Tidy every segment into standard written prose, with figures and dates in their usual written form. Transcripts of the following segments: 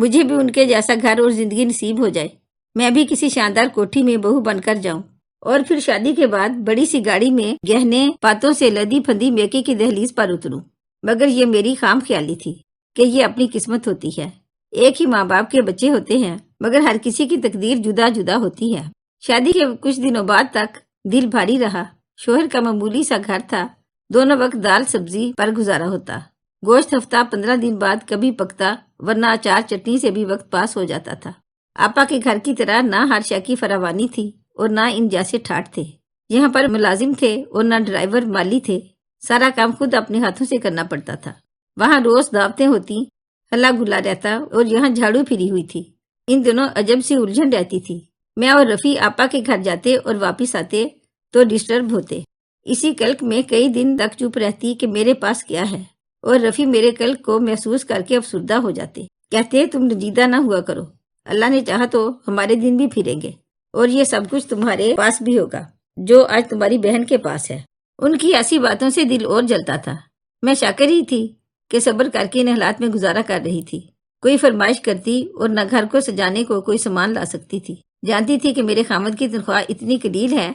مجھے بھی ان کے جیسا گھر اور زندگی نصیب ہو جائے، میں بھی کسی شاندار کوٹھی میں بہو بن کر جاؤں، اور پھر شادی کے بعد بڑی سی گاڑی میں گہنے پاتوں سے لدی پھندی میکے کی دہلیز پر اتروں۔ مگر یہ میری خام خیالی تھی کہ یہ اپنی قسمت ہوتی ہے۔ ایک ہی ماں باپ کے بچے ہوتے ہیں، مگر ہر کسی کی تقدیر جدا جدا ہوتی ہے۔ شادی کے کچھ دنوں بعد تک دل بھاری رہا۔ شوہر کا معمولی سا گھر تھا، دونوں وقت دال سبزی پر گزارا ہوتا۔ گوشت ہفتہ 15 دن بعد کبھی پکتا، ورنہ اچار چٹنی سے بھی وقت پاس ہو جاتا تھا۔ آپا کے گھر کی طرح نہ ہر شے کی فراوانی تھی اور نہ ان جیسے ٹھاٹ تھے۔ یہاں پر ملازم تھے اور نہ ڈرائیور مالی تھے، سارا کام خود اپنے ہاتھوں سے کرنا پڑتا تھا۔ وہاں روز دعوتیں ہوتی، ہلا گلا رہتا، اور یہاں جھاڑو پھری ہوئی تھی۔ ان دنوں عجب سی الجھن رہتی تھی۔ میں اور رفیع آپا کے گھر جاتے اور واپس آتے تو ڈسٹرب ہوتے۔ اسی کلک میں کئی دن تک چپ رہتی کہ میرے پاس کیا ہے، اور رفیع میرے کلک کو محسوس کر کے افسردہ ہو جاتے، کہتے تم رنجیدہ نہ ہوا کرو، اللہ نے چاہا تو ہمارے دن بھی پھریں گے، اور یہ سب کچھ تمہارے پاس بھی ہوگا جو آج تمہاری بہن کے پاس ہے۔ ان کی ایسی باتوں سے دل اور جلتا تھا۔ میں شاکر ہی تھی کہ صبر کر کے ان حالات میں گزارا کر رہی تھی۔ کوئی فرمائش کرتی اور نہ گھر کو سجانے کو کوئی سامان لا سکتی تھی۔ جانتی تھی کہ میرے خامد کی تنخواہ اتنی قلیل ہے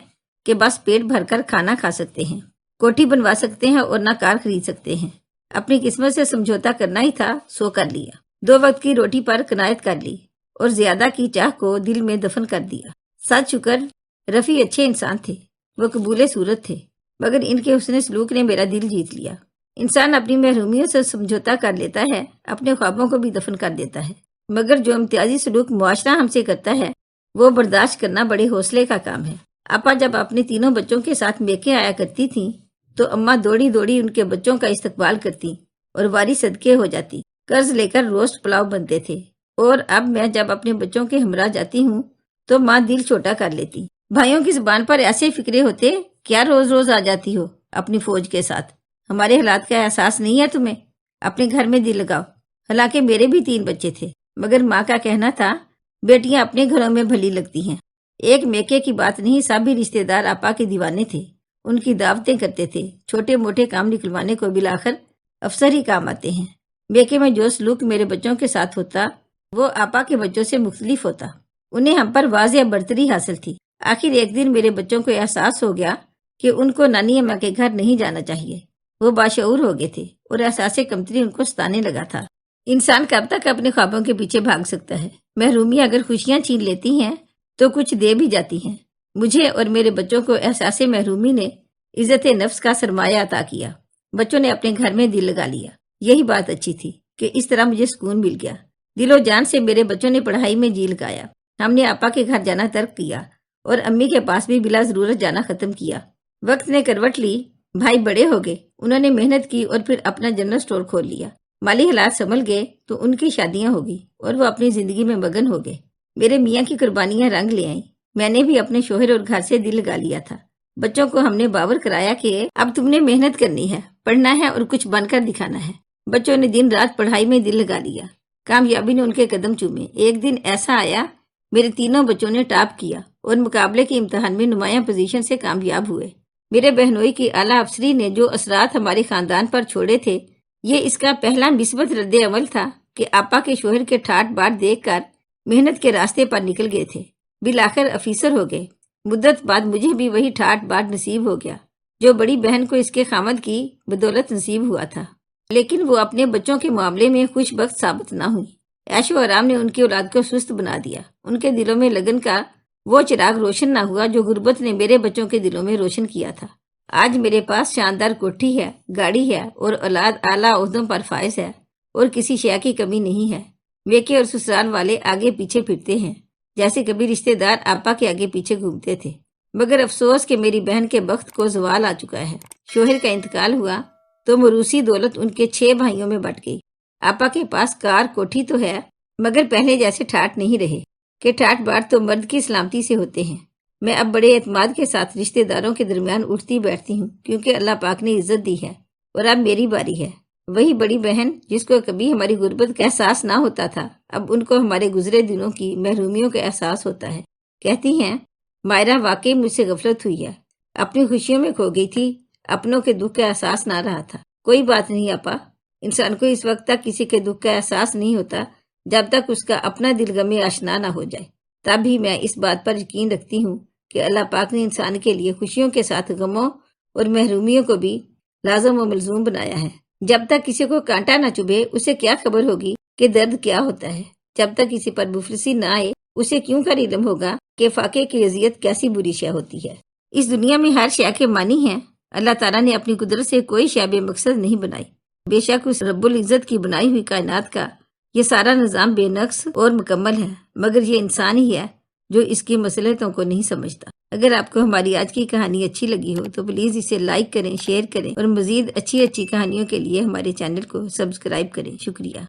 کہ بس پیٹ بھر کر کھانا کھا سکتے ہیں، کوٹھی بنوا سکتے ہیں اور نہ کار خرید سکتے ہیں۔ اپنی قسمت سے سمجھوتا کرنا ہی تھا، سو کر لیا۔ 2 وقت کی روٹی پر قناعت کر لی اور زیادہ کی چاہ کو دل میں دفن کر دیا۔ سچ شکر رفیع اچھے انسان تھے، وہ قبول صورت تھے، مگر ان کے حسن سلوک نے میرا دل جیت لیا۔ انسان اپنی محرومیوں سے سمجھوتا کر لیتا ہے، اپنے خوابوں کو بھی دفن کر دیتا ہے، مگر جو امتیازی سلوک معاشرہ ہم سے کرتا ہے وہ برداشت کرنا بڑے حوصلے کا کام ہے۔ آپا جب اپنے 3 بچوں کے ساتھ میکے آیا کرتی تھیں تو اماں دوڑی دوڑی ان کے بچوں کا استقبال کرتی اور واری صدقے ہو جاتی۔ قرض لے کر روسٹ پلاؤ بنتے تھے، اور اب میں جب اپنے بچوں کے ہمراہ جاتی ہوں تو ماں دل چھوٹا کر لیتی۔ بھائیوں کی زبان پر ایسے فکرے ہوتے، کیا روز روز آ جاتی ہو اپنی فوج کے ساتھ؟ ہمارے حالات کا احساس نہیں ہے تمہیں؟ اپنے گھر میں دل لگاؤ۔ حالانکہ میرے بھی 3 بچے تھے، مگر ماں کا کہنا تھا بیٹیاں اپنے گھروں میں بھلی لگتی ہیں۔ ایک میکے کی بات نہیں، سبھی رشتہ دار آپا کے دیوانے تھے، ان کی دعوتیں کرتے تھے۔ چھوٹے موٹے کام نکلوانے کو بالآخر افسر ہی کام آتے ہیں۔ میکے میں جو سلوک میرے بچوں کے ساتھ ہوتا وہ آپا کے بچوں سے مختلف ہوتا۔ انہیں ہم پر واضح برتری حاصل تھی۔ آخر ایک دن میرے بچوں کو احساس ہو گیا کہ ان کو نانی اماں کے گھر نہیں جانا چاہیے۔ وہ باشعور ہو گئے تھے اور احساس کمتری ان کو ستانے لگا تھا۔ انسان کب تک اپنے خوابوں کے پیچھے بھاگ سکتا ہے؟ محرومی اگر خوشیاں چھین لیتی ہیں تو کچھ دے بھی جاتی ہیں۔ مجھے اور میرے بچوں کو احساس محرومی نے عزت نفس کا سرمایہ عطا کیا۔ بچوں نے اپنے گھر میں دل لگا لیا، یہی بات اچھی تھی کہ اس طرح مجھے سکون مل گیا۔ دل و جان سے میرے بچوں نے پڑھائی میں جی لگایا۔ ہم نے آپا کے گھر جانا ترک کیا اور امی کے پاس بھی بلا ضرورت جانا ختم کیا۔ وقت نے کروٹ لی، بھائی بڑے ہو گئے، انہوں نے محنت کی اور پھر اپنا جنرل سٹور کھول لیا۔ مالی حالات سنبھل گئے تو ان کی شادیاں ہو گئی اور وہ اپنی زندگی میں مگن ہو گئے۔ میرے میاں کی قربانیاں رنگ لے آئیں۔ میں نے بھی اپنے شوہر اور گھر سے دل لگا لیا تھا۔ بچوں کو ہم نے باور کرایا کہ اب تم نے محنت کرنی ہے، پڑھنا ہے اور کچھ بن کر دکھانا ہے۔ بچوں نے دن رات پڑھائی میں دل لگا لیا۔ کامیابی نے ان کے قدم چومے۔ ایک دن ایسا آیا میرے 3 بچوں نے ٹاپ کیا اور مقابلے کے امتحان میں نمایاں پوزیشن سے کامیاب ہوئے۔ میرے بہنوئی کی اعلیٰ افسری نے جو اثرات ہمارے خاندان پر چھوڑے تھے، یہ اس کا پہلا مثبت رد عمل تھا کہ آپا کے شوہر کے ٹھاٹ باٹ دیکھ کر محنت کے راستے پر نکل گئے تھے، بالآخر افیسر ہو گئے۔ مدت بعد مجھے بھی وہی ٹھاٹ باٹ نصیب ہو گیا جو بڑی بہن کو اس کے خامد کی بدولت نصیب ہوا تھا، لیکن وہ اپنے بچوں کے معاملے میں خوش بخت ثابت نہ ہوئی۔ عیش و آرام نے ان کی اولاد کو سست بنا دیا۔ ان کے دلوں میں لگن کا وہ چراغ روشن نہ ہوا جو غربت نے میرے بچوں کے دلوں میں روشن کیا تھا۔ آج میرے پاس شاندار کوٹھی ہے، گاڑی ہے اور اولاد اعلیٰ عہدوں پر فائز ہے، اور کسی شے کی کمی نہیں ہے۔ میکے اور سسرال والے آگے پیچھے پھرتے ہیں جیسے کبھی رشتہ دار آپا کے آگے پیچھے گھومتے تھے، مگر افسوس کہ میری بہن کے بخت کو زوال آ چکا ہے۔ شوہر کا انتقال ہوا تو موروثی دولت ان کے 6 بھائیوں میں بٹ گئی۔ آپا کے پاس کار کوٹھی تو ہے، مگر پہلے جیسے ٹھاٹ نہیں رہے کہ ٹھاٹ باٹ تو مرد کی سلامتی سے ہوتے ہیں۔ میں اب بڑے اعتماد کے ساتھ رشتہ داروں کے درمیان اٹھتی بیٹھتی ہوں کیونکہ اللہ پاک نے عزت دی ہے، اور اب میری باری ہے۔ وہی بڑی بہن جس کو کبھی ہماری غربت کا احساس نہ ہوتا تھا، اب ان کو ہمارے گزرے دنوں کی محرومیوں کا احساس ہوتا ہے۔ کہتی ہیں مائرہ واقعی مجھ سے غفلت ہوئی ہے، اپنی خوشیوں میں کھو گئی تھی، اپنوں کے دکھ کا احساس نہ رہا تھا۔ کوئی بات نہیں آپا، انسان کو اس وقت تک کسی کے دکھ کا احساس نہیں ہوتا جب تک اس کا اپنا دل غم آشنا نہ ہو جائے۔ تب بھی میں اس بات پر یقین رکھتی ہوں کہ اللہ پاک نے انسان کے لیے خوشیوں کے ساتھ غموں اور محرومیوں کو بھی لازم و ملزوم بنایا ہے۔ جب تک کسی کو کانٹا نہ چبھے اسے کیا خبر ہوگی کہ درد کیا ہوتا ہے؟ جب تک کسی پر مفلسی نہ آئے اسے کیوں کر علم ہوگا کہ فاقے کی اذیت کیسی بری شے ہوتی ہے۔ اس دنیا میں ہر شے کے معنی ہیں۔ اللہ تعالیٰ نے اپنی قدرت سے کوئی شے بے مقصد نہیں بنائی۔ بے شک اس رب العزت کی بنائی ہوئی کائنات کا یہ سارا نظام بے نقص اور مکمل ہے، مگر یہ انسان ہی ہے جو اس کی مصلحتوں کو نہیں سمجھتا۔ اگر آپ کو ہماری آج کی کہانی اچھی لگی ہو تو پلیز اسے لائک کریں، شیئر کریں اور مزید اچھی کہانیوں کے لیے ہمارے چینل کو سبسکرائب کریں۔ شکریہ۔